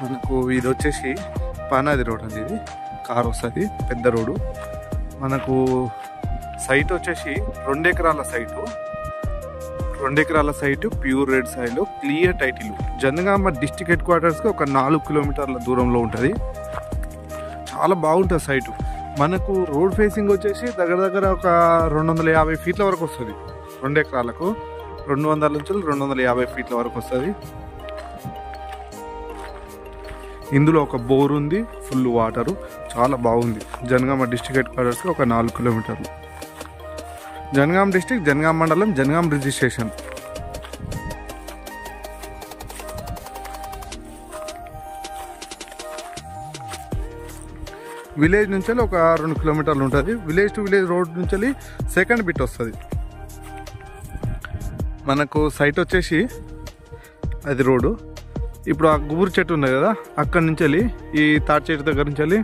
మనకు ఇది వచ్చేసి పానాది రోడ్ అండి. ఇది కార్ వస్తుంది, పెద్ద రోడ్డు. మనకు సైట్ వచ్చేసి 2 ఎకరాల సైటు. 2 ఎకరాల site, pure red soil, clear title. Jangaon district head క్వార్టర్స్కి ఒక 4 కిలోమీటర్ల దూరంలో ఉంటుంది. చాలా బాగుంటుంది సైటు. మనకు రోడ్ ఫేసింగ్ వచ్చేసి దగ్గర ఒక 250 ఫీట్ల వరకు వస్తుంది. 2 ఎకరాలకు 200 నుంచి 250 ఫీట్ల వరకు వస్తుంది. ఇందులో ఒక బోర్ ఉంది, ఫుల్ వాటరు, చాలా బాగుంది. జనగామ డిస్ట్రిక్ట్ హెడ్ క్వార్టర్స్కి ఒక 4 కిలోమీటర్లు. జనగామ డిస్ట్రిక్ట్, జనగామ మండలం, జనగామ రిజిస్ట్రేషన్. విలేజ్ నుంచి ఒక 2 కిలోమీటర్లు ఉంటుంది. విలేజ్ టు విలేజ్ రోడ్ నుంచి సెకండ్ బిట్ వస్తుంది. మనకు సైట్ వచ్చేసి అది రోడ్డు. ఇప్పుడు ఆ గుబురు చెట్టు ఉంది కదా, అక్కడి నుంచి ఈ తాటి చెట్టు దగ్గర నుంచి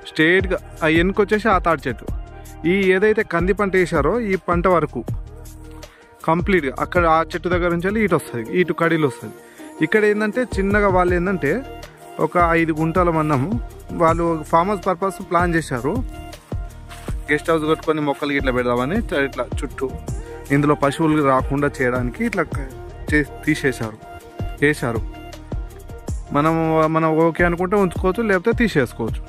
స్ట్రేట్గా ఆ వెనుక వచ్చేసి ఆ తాటి చెట్టు, ఈ ఏదైతే కంది పంట వేసారో ఈ పంట వరకు కంప్లీట్గా అక్కడ ఆ చెట్టు దగ్గర నుంచి ఇటు వస్తుంది, ఇటు కడీలు వస్తుంది. ఇక్కడ ఏంటంటే చిన్నగా వాళ్ళు ఏంటంటే ఒక 5 గుంటల మందము వాళ్ళు ఫామ్ హౌస్ పర్పస్ ప్లాన్ చేశారు. గెస్ట్ హౌస్ కట్టుకొని మొక్కలు ఇట్లా పెడదామని ఇట్లా చుట్టూ ఇందులో పశువులు రాకుండా చేయడానికి ఇట్లా వేశారు. మనం ఓకే అనుకుంటే ఉంచుకోవచ్చు, లేకపోతే తీసేసుకోవచ్చు.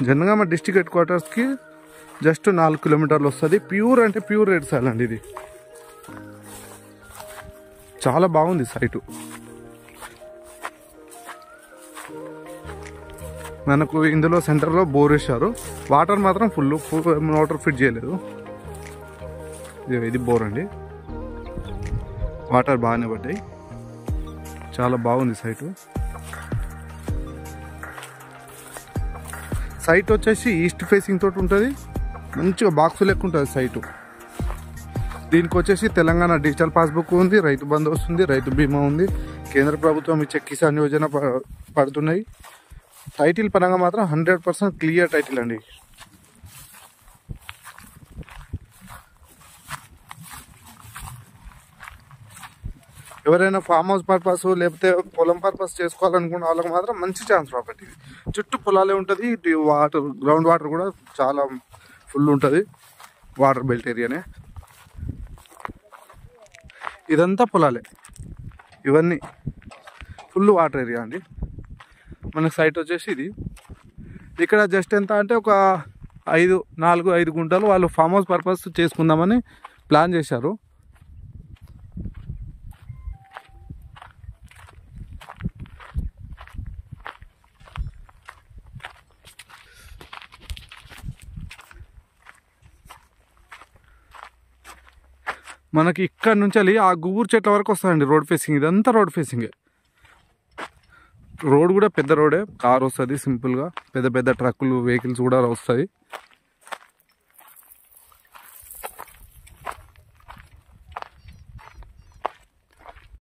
జనగామ డిస్ట్రిక్ట్ హెడ్ క్వార్టర్స్కి జస్ట్ 4 కిలోమీటర్లు వస్తుంది. ప్యూర్ అంటే ప్యూర్ రెడ్ సాయిల్ అండి. ఇది చాలా బాగుంది సైటు. మనకు ఇందులో సెంటర్లో బోర్ వేశారు. వాటర్ మాత్రం ఫుల్ మోటార్ ఫిట్ చేయలేదు. ఇది బోర్ అండి. వాటర్ బాగానే పడ్డాయి. చాలా బాగుంది సైటు. సైట్ వచ్చేసి ఈస్ట్ ఫేసింగ్ తోటి ఉంటుంది. మంచిగా బాక్స్ లెక్క ఉంటుంది సైటు. దీనికి వచ్చేసి తెలంగాణ డిజిటల్ పాస్బుక్ ఉంది, రైతు బంధు వస్తుంది, రైతు బీమా ఉంది, కేంద్ర ప్రభుత్వం ఇచ్చే కిసాన్ యోజన పడుతున్నాయి. టైటిల్ పరంగా మాత్రం 100% క్లియర్ టైటిల్ అండి. ఎవరైనా ఫామ్ హౌస్ పర్పస్ లేకపోతే పొలం పర్పస్ చేసుకోవాలనుకున్న వాళ్ళకి మాత్రం మంచి ఛాన్స్ ప్రాపర్టీ. చుట్టూ పొలాలే ఉంటుంది. వాటర్, గ్రౌండ్ వాటర్ కూడా చాలా ఫుల్ ఉంటుంది. వాటర్ బెల్ట్ ఏరియానే. ఇదంతా పొలాలే, ఇవన్నీ ఫుల్ వాటర్ ఏరియా అండి. మన సైట్ వచ్చేసి ఇది. ఇక్కడ జస్ట్ ఎంత అంటే ఒక 4-5 గుంటలు వాళ్ళు ఫామ్ హౌస్ పర్పస్ చేసుకుందామని ప్లాన్ చేశారు. మనకి ఇక్కడ నుంచి ఆ గుబూరు చెట్ల వరకు వస్తుందండి రోడ్ ఫేసింగ్. ఇదంతా రోడ్ ఫేసింగే. రోడ్ కూడా పెద్ద రోడే, కార్ వస్తుంది సింపుల్గా, పెద్ద ట్రక్కులు వెహికల్స్ కూడా వస్తాయి.